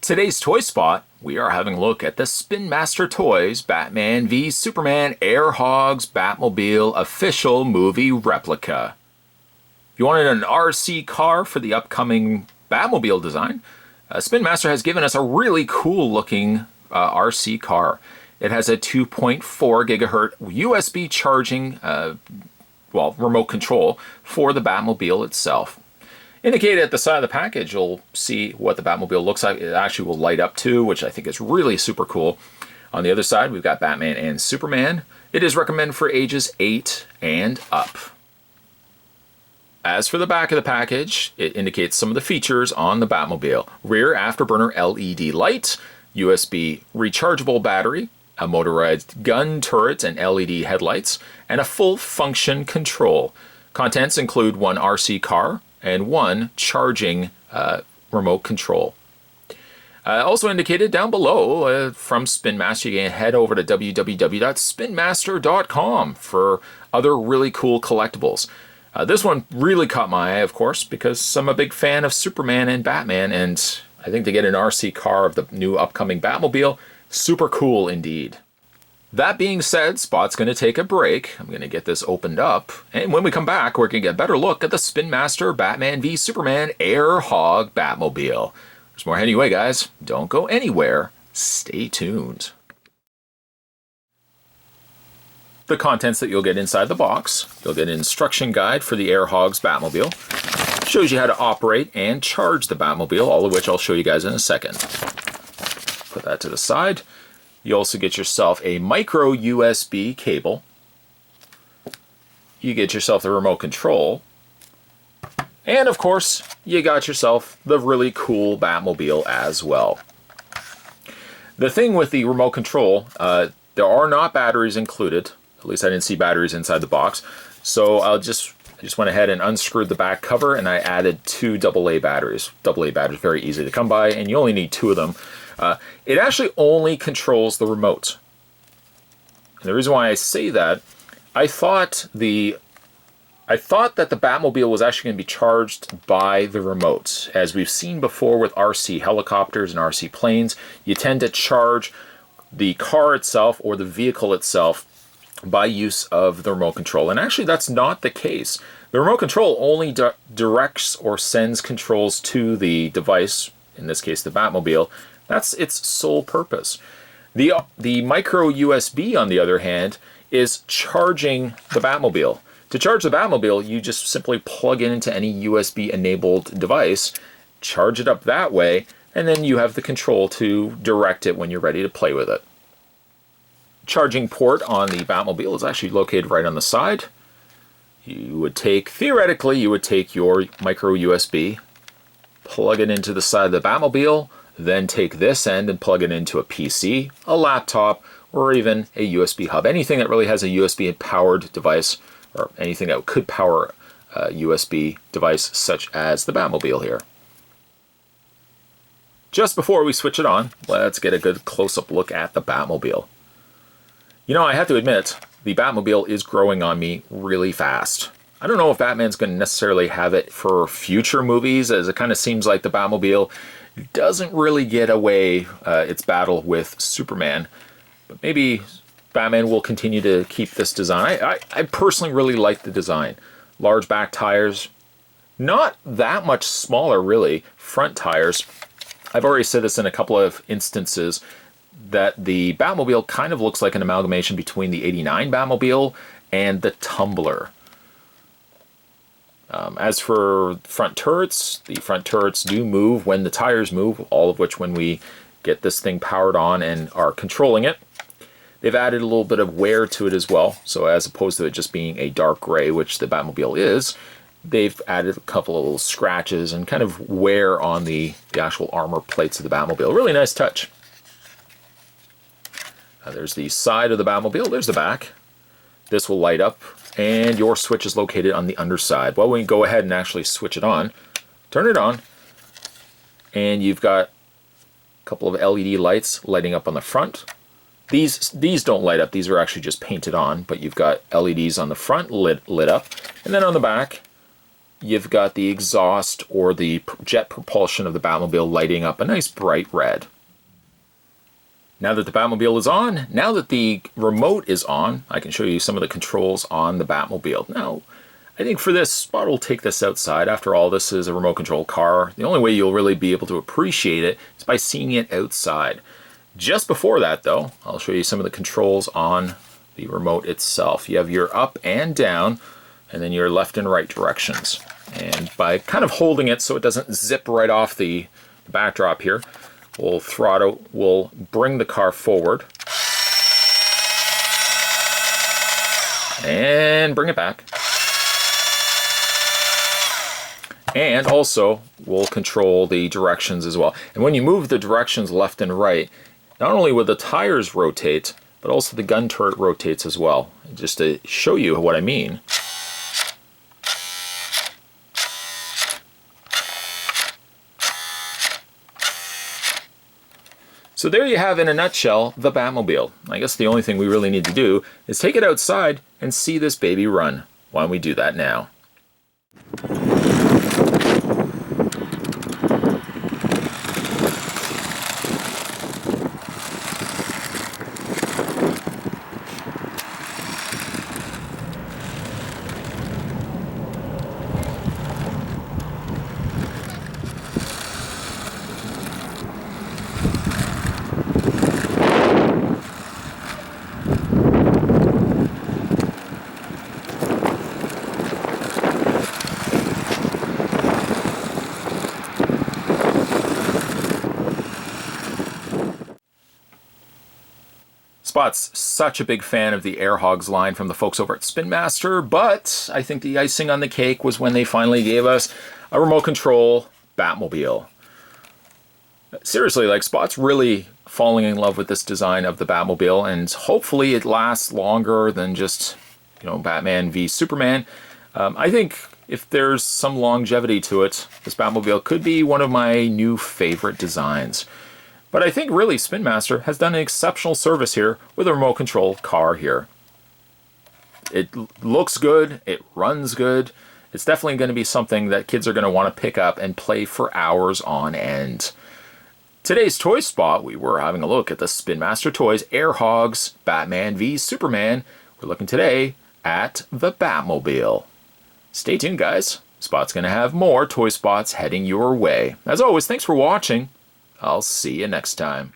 Today's Toy Spot, we are having a look at the Spinmaster Toys Batman v Superman Air Hogs Batmobile official movie replica. If you wanted an RC car for the upcoming Batmobile design, Spinmaster has given us a really cool looking RC car. It has a 2.4 gigahertz USB charging, remote control for the Batmobile itself. Indicated at the side of the package, you'll see what the Batmobile looks like. It actually will light up too, which I think is really super cool. On the other side, we've got Batman and Superman. It is recommended for ages 8 and up. As for the back of the package, it indicates some of the features on the Batmobile. Rear afterburner LED light, USB rechargeable battery, a motorized gun turret and LED headlights, and a full function control. Contents include one RC car and one charging remote control. Also indicated down below from Spinmaster, you can head over to www.spinmaster.com for other really cool collectibles. This one really caught my eye, of course, because I'm a big fan of Superman and Batman, and I think to get an RC car of the new upcoming Batmobile, super cool indeed. That being said, Spot's going to take a break. I'm going to get this opened up. And when we come back, we're going to get a better look at the Spinmaster Batman v Superman Air Hog Batmobile. There's more anyway, guys. Don't go anywhere. Stay tuned. The contents that you'll get inside the box. You'll get an instruction guide for the Air Hogs Batmobile. Shows you how to operate and charge the Batmobile, all of which I'll show you guys in a second. Put that to the side. You also get yourself a micro USB cable. You get yourself the remote control. And of course, you got yourself the really cool Batmobile as well. The thing with the remote control, there are not batteries included. At least I didn't see batteries inside the box. So I just went ahead and unscrewed the back cover and I added two AA batteries. AA batteries, very easy to come by, and you only need two of them. It actually only controls the remote. And the reason why I say that, I thought that the Batmobile was actually going to be charged by the remote. As we've seen before with RC helicopters and RC planes, you tend to charge the car itself or the vehicle itself by use of the remote control. And actually that's not the case. The remote control only directs or sends controls to the device, in this case the Batmobile. That's its sole purpose. The micro USB, on the other hand, is charging the Batmobile. To charge the Batmobile, you just simply plug it into any USB-enabled device, charge it up that way, and then you have the control to direct it when you're ready to play with it. Charging port on the Batmobile is actually located right on the side. Theoretically, you would take your micro USB, plug it into the side of the Batmobile, then take this end and plug it into a PC, a laptop, or even a USB hub. Anything that really has a USB-powered device, or anything that could power a USB device such as the Batmobile here. Just before we switch it on, let's get a good close-up look at the Batmobile. You know, I have to admit, the Batmobile is growing on me really fast. I don't know if Batman's going to necessarily have it for future movies, as it kind of seems like the Batmobile doesn't really get away its battle with Superman. But maybe Batman will continue to keep this design. I personally really like the design. Large back tires, not that much smaller really, front tires. I've already said this in a couple of instances that the Batmobile kind of looks like an amalgamation between the '89 Batmobile and the Tumbler. As for front turrets, the front turrets do move when the tires move, all of which when we get this thing powered on and are controlling it. They've added a little bit of wear to it as well, so as opposed to it just being a dark gray, which the Batmobile is, they've added a couple of little scratches and kind of wear on the actual armor plates of the Batmobile. Really nice touch. There's the side of the Batmobile, there's the back. This will light up, and your switch is located on the underside. Well, we can go ahead and actually switch it on, turn it on, and you've got a couple of LED lights lighting up on the front. These don't light up, these are actually just painted on, but you've got LEDs on the front lit up, and then on the back, you've got the exhaust or the jet propulsion of the Batmobile lighting up a nice bright red. Now that the Batmobile is on, now that the remote is on, I can show you some of the controls on the Batmobile. Now, I think for this, Spot will take this outside. After all, this is a remote control car. The only way you'll really be able to appreciate it is by seeing it outside. Just before that, though, I'll show you some of the controls on the remote itself. You have your up and down, and then your left and right directions. And by kind of holding it so it doesn't zip right off the backdrop here, we'll throttle, we'll bring the car forward and bring it back. And also, we'll control the directions as well. And when you move the directions left and right, not only will the tires rotate, but also the gun turret rotates as well. Just to show you what I mean. So there you have, in a nutshell, the Batmobile. I guess the only thing we really need to do is take it outside and see this baby run. Why don't we do that now? Spot's such a big fan of the Hogs line from the folks over at Spinmaster, but I think the icing on the cake was when they finally gave us a remote control Batmobile. Seriously, like, Spot's really falling in love with this design of the Batmobile, and hopefully it lasts longer than just, you know, Batman v Superman. I think if there's some longevity to it, this Batmobile could be one of my new favorite designs. But I think really Spinmaster has done an exceptional service here with a remote control car here. It looks good, it runs good. It's definitely going to be something that kids are going to want to pick up and play for hours on end. Today's Toy Spot, we were having a look at the Spinmaster Toys Hogs Batman v Superman. We're looking today at the Batmobile. Stay tuned, guys. Spot's going to have more Toy Spots heading your way. As always, thanks for watching. I'll see you next time.